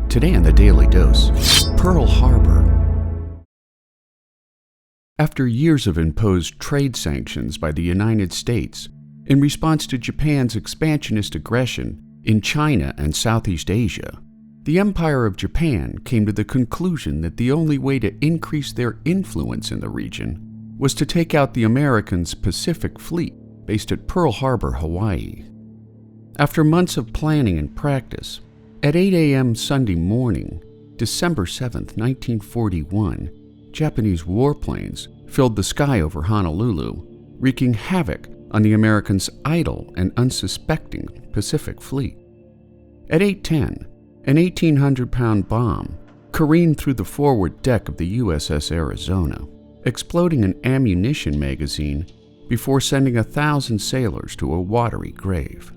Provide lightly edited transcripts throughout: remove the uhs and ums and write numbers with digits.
Today on the Daily Dose, Pearl Harbor. After years of imposed trade sanctions by the United States in response to Japan's expansionist aggression in China and Southeast Asia, the Empire of Japan came to the conclusion that the only way to increase their influence in the region was to take out the Americans' Pacific Fleet based at Pearl Harbor, Hawaii. After months of planning and practice, at 8 a.m. Sunday morning, December 7, 1941, Japanese warplanes filled the sky over Honolulu, wreaking havoc on the Americans' idle and unsuspecting Pacific Fleet. At 8:10, an 1,800-pound bomb careened through the forward deck of the USS Arizona, exploding an ammunition magazine before sending 1,000 sailors to a watery grave.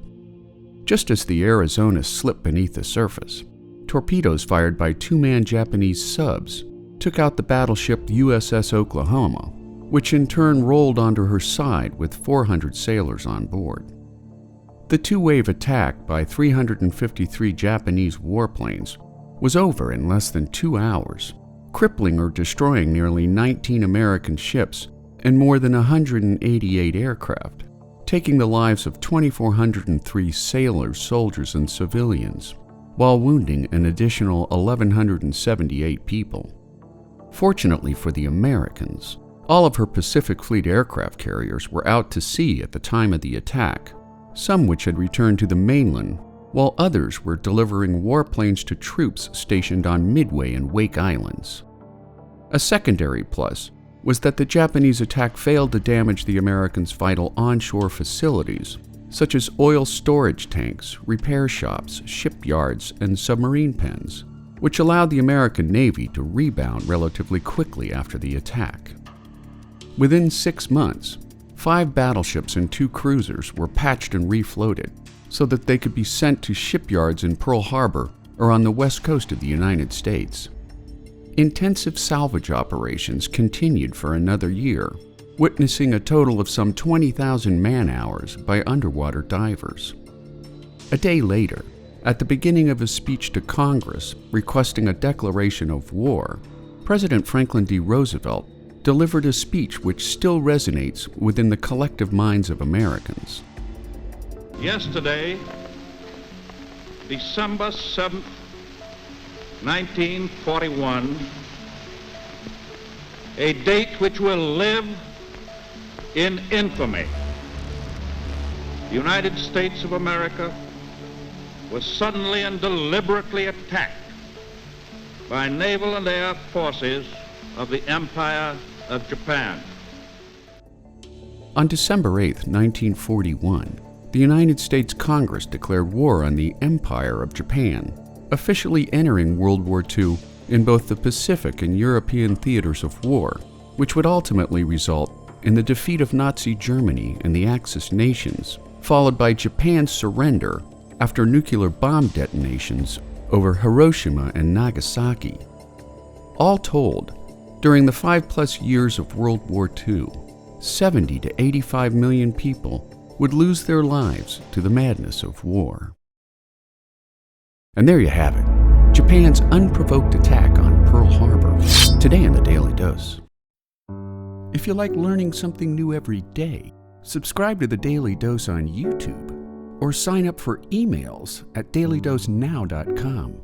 Just as the Arizona slipped beneath the surface, torpedoes fired by two-man Japanese subs took out the battleship USS Oklahoma, which in turn rolled onto her side with 400 sailors on board. The two-wave attack by 353 Japanese warplanes was over in less than 2 hours, crippling or destroying nearly 19 American ships and more than 188 aircraft, taking the lives of 2,403 sailors, soldiers, and civilians, while wounding an additional 1,178 people. Fortunately for the Americans, all of her Pacific Fleet aircraft carriers were out to sea at the time of the attack, some which had returned to the mainland, while others were delivering warplanes to troops stationed on Midway and Wake Islands. A secondary plus was that the Japanese attack failed to damage the Americans' vital onshore facilities, such as oil storage tanks, repair shops, shipyards, and submarine pens, which allowed the American Navy to rebound relatively quickly after the attack. Within 6 months, 5 battleships and 2 cruisers were patched and refloated so that they could be sent to shipyards in Pearl Harbor or on the west coast of the United States. Intensive salvage operations continued for another year, witnessing a total of some 20,000 man-hours by underwater divers. A day later, at the beginning of a speech to Congress requesting a declaration of war, President Franklin D. Roosevelt delivered a speech which still resonates within the collective minds of Americans. Yesterday, December 7th, 1941, a date which will live in infamy. The United States of America was suddenly and deliberately attacked by naval and air forces of the Empire of Japan. On December 8, 1941, the United States Congress declared war on the Empire of Japan, officially entering World War II in both the Pacific and European theaters of war, which would ultimately result in the defeat of Nazi Germany and the Axis nations, followed by Japan's surrender after nuclear bomb detonations over Hiroshima and Nagasaki. All told, during the 5+ years of World War II, 70 to 85 million people would lose their lives to the madness of war. And there you have it, Japan's unprovoked attack on Pearl Harbor, today in the Daily Dose. If you like learning something new every day, subscribe to the Daily Dose on YouTube, or sign up for emails at dailydosenow.com.